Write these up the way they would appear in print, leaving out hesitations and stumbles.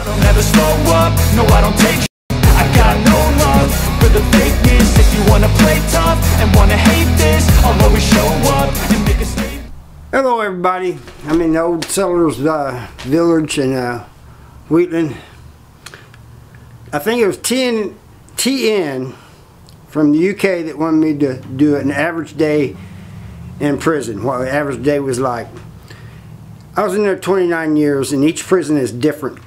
don't ever slow up, no I don't take shit. I got no love for the fakeness. If you wanna play tough and wanna hate this, I'll always show up and make a statement. Hello everybody, I'm in the old settlers village in Wheatland. I think it was TN from the UK that wanted me to do an average day in prison, what the average day was like. I was in there 29 years and each prison is different.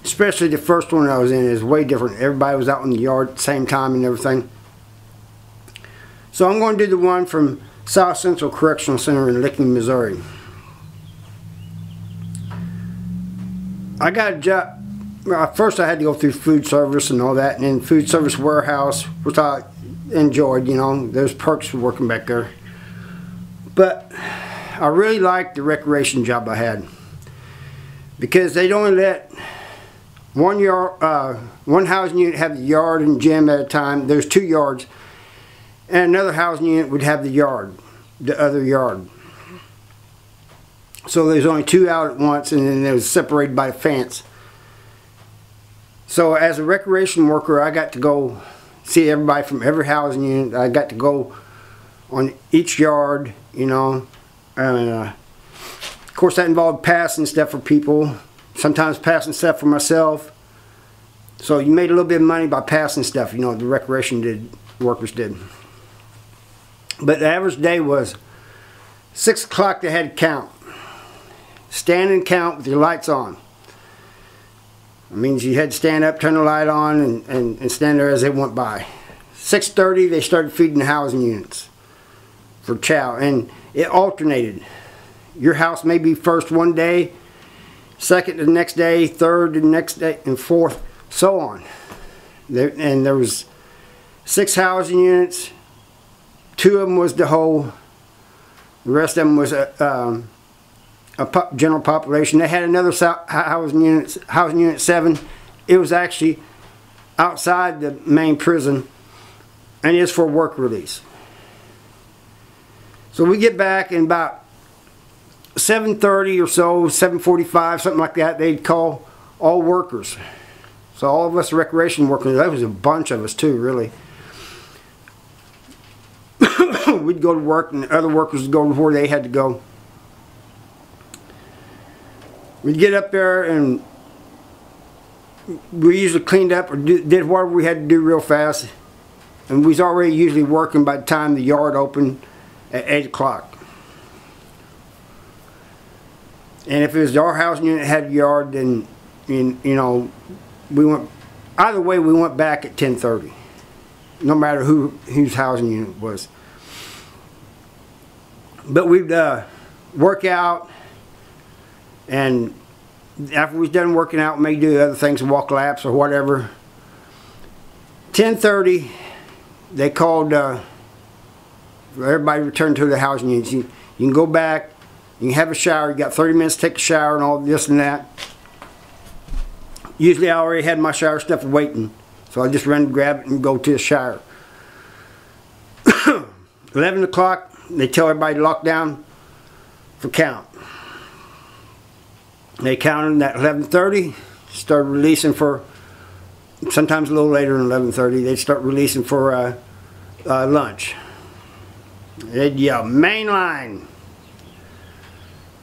Especially the first one I was in is way different. Everybody was out in the yard at the same time and everything. So I'm going to do the one from South Central Correctional Center in Licking, Missouri. I got a job. Well, first I had to go through food service and all that, and then food service warehouse, which I enjoyed, you know, there's perks for working back there. But I really liked the recreation job I had, because they'd only let one housing unit have the yard and gym at a time. There's 2 yards, and another housing unit would have the other yard. So there's only 2 out at once, and then it was separated by a fence. So as a recreation worker, I got to go see everybody from every housing unit. I got to go on each yard, you know, and of course that involved passing stuff for people, sometimes passing stuff for myself. So you made a little bit of money by passing stuff, you know, the recreation workers did. But the average day was 6 o'clock. They had to count, stand and count with your lights on. It means you had to stand up, turn the light on, and stand there as they went by. 6:30 they started feeding the housing units for chow, and it alternated. Your house may be first one day, second the next day, third the next day, and fourth, so on. And there was 6 housing units. 2 of them was the whole. The rest of them was a general population. They had another housing unit 7. It was actually outside the main prison, and it's for work release. So we get back in about 7:30 or so, 7:45, something like that. They'd call all workers. So all of us recreation workers, that was a bunch of us too, really. We'd go to work and the other workers would go where they had to go. We'd get up there and we usually cleaned up or did whatever we had to do real fast. And we was already usually working by the time the yard opened at 8 o'clock. And if it was our housing unit had a yard, then you know, we went, either way we went back at 10:30. No matter whose housing unit was. But we'd work out, and after we was done working out, we may do other things, walk laps or whatever. 10:30, they called everybody returned to the housing units. You can go back, you can have a shower, you got 30 minutes to take a shower and all this and that. Usually I already had my shower stuff waiting, so I just run and grab it and go to the shower. 11 o'clock, they tell everybody to lock down for count. They counted at 11:30, started releasing for, sometimes a little later than 11:30, they'd start releasing for lunch. They'd yell, main line.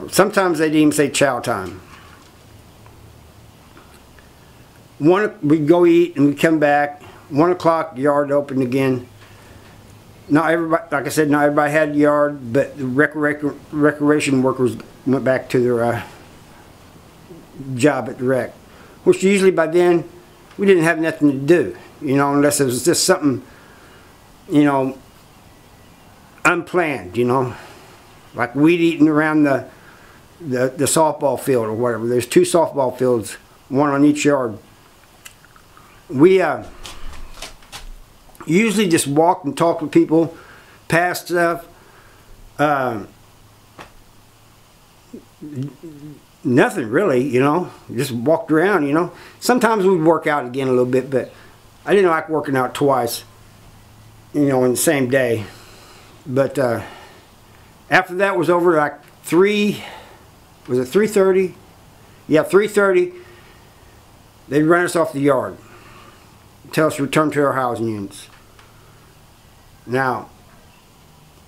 Sometimes they'd even say chow time. We'd go eat and we'd come back. 1 o'clock, the yard opened again. Not everybody, like I said, not everybody had a yard, but the recreation workers went back to their job at the rec. Which usually by then, we didn't have nothing to do, you know, unless it was just something, you know, unplanned, you know. Like weed eating around the softball field or whatever. There's 2 softball fields, 1 on each yard. We usually just walked and talked with people, passed stuff. Nothing really, you know, just walked around, you know. Sometimes we'd work out again a little bit, but I didn't like working out twice, you know, in the same day. But after that was over, like 3, was it 3:30? Yeah, 3:30. they'd run us off the yard, tell us to return to our housing units. Now,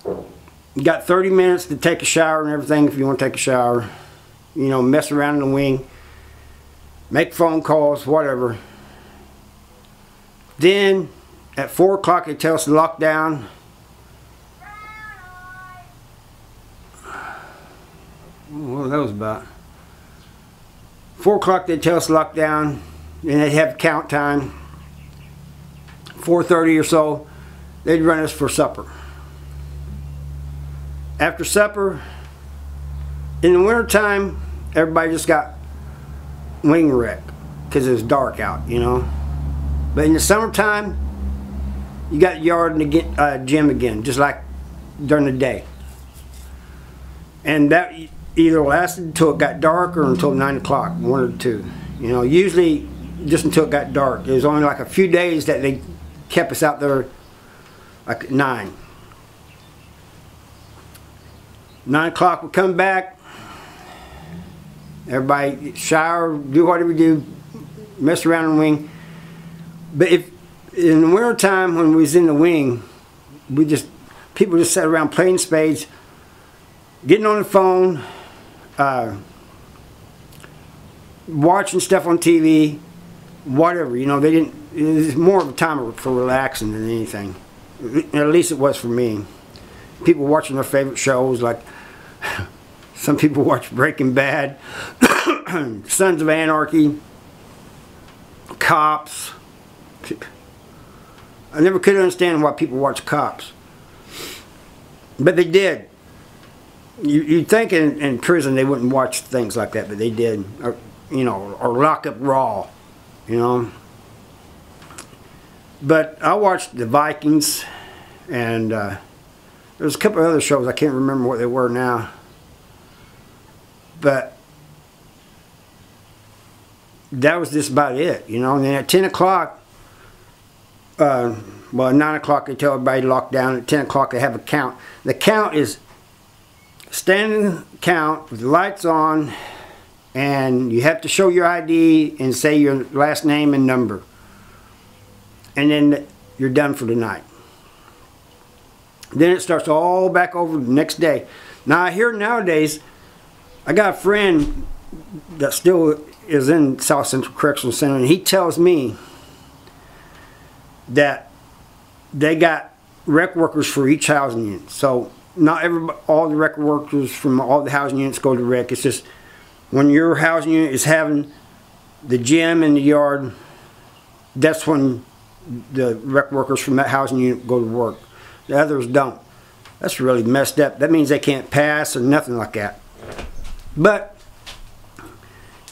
you got 30 minutes to take a shower and everything if you want to take a shower. You know, mess around in the wing, make phone calls, whatever. Then, at 4 o'clock, they tell us to lock down. What that was about. 4 o'clock, they tell us to lock down, and they'd have count time. 4:30 or so, they'd run us for supper. After supper, in the wintertime, everybody just got wing wreck because it was dark out, you know. But in the summertime, you got yard and the gym again, just like during the day. And that either lasted until it got dark or until 9 o'clock, 1 or 2. You know, usually just until it got dark. It was only like a few days that they kept us out there like at 9. 9 o'clock, we come back. Everybody shower, do whatever we do, mess around in the wing. But if in the winter time when we was in the wing, people just sat around playing spades, getting on the phone, watching stuff on TV, whatever. You know, they didn't. It was more of a time for relaxing than anything. At least it was for me. People watching their favorite shows, like some people watch Breaking Bad, Sons of Anarchy, Cops. I never could understand why people watch Cops, but they did. You'd think in prison they wouldn't watch things like that, but they did. Or, you know, or Lock Up Raw, you know. But I watched the Vikings, and there's a couple of other shows. I can't remember what they were now. But that was just about it, you know. And then at 10 o'clock, well, at 9 o'clock they tell everybody to lock down. At 10 o'clock they have a count. The count is standing count with the lights on, and you have to show your ID and say your last name and number. And then you're done for the night. Then it starts all back over the next day. Now I hear nowadays, I got a friend that still is in South Central Correctional Center, and he tells me that they got rec workers for each housing unit. So not all the rec workers from all the housing units go to rec. It's just when your housing unit is having the gym and the yard, that's when the rec workers from that housing unit go to work. The others don't. That's really messed up. That means they can't pass or nothing like that. But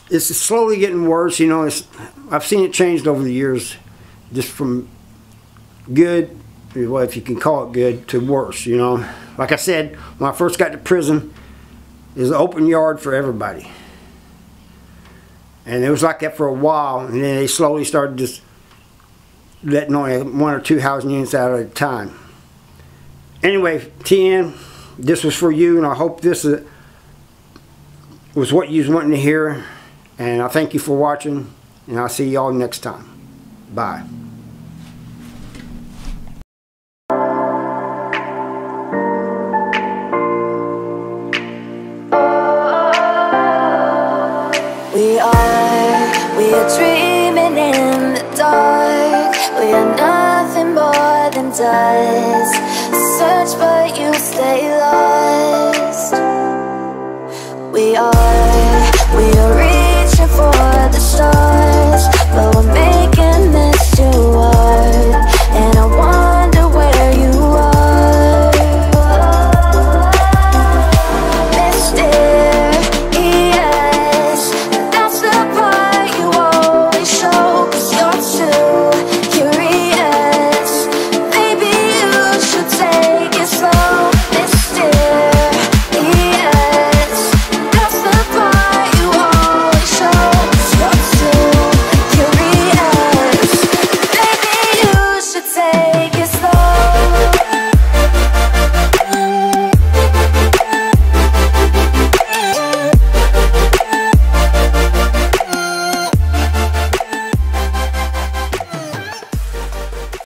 it's slowly getting worse, you know. I've seen it changed over the years, just from good, well, if you can call it good, to worse, you know. Like I said, when I first got to prison, it was an open yard for everybody. And it was like that for a while, and then they slowly started just letting only 1 or 2 housing units out at a time. Anyway, TN, this was for you, and I hope this was what you was wanting to hear. And I thank you for watching, and I'll see y'all next time. Bye. We are dreaming in the dark. We are nothing more than dust.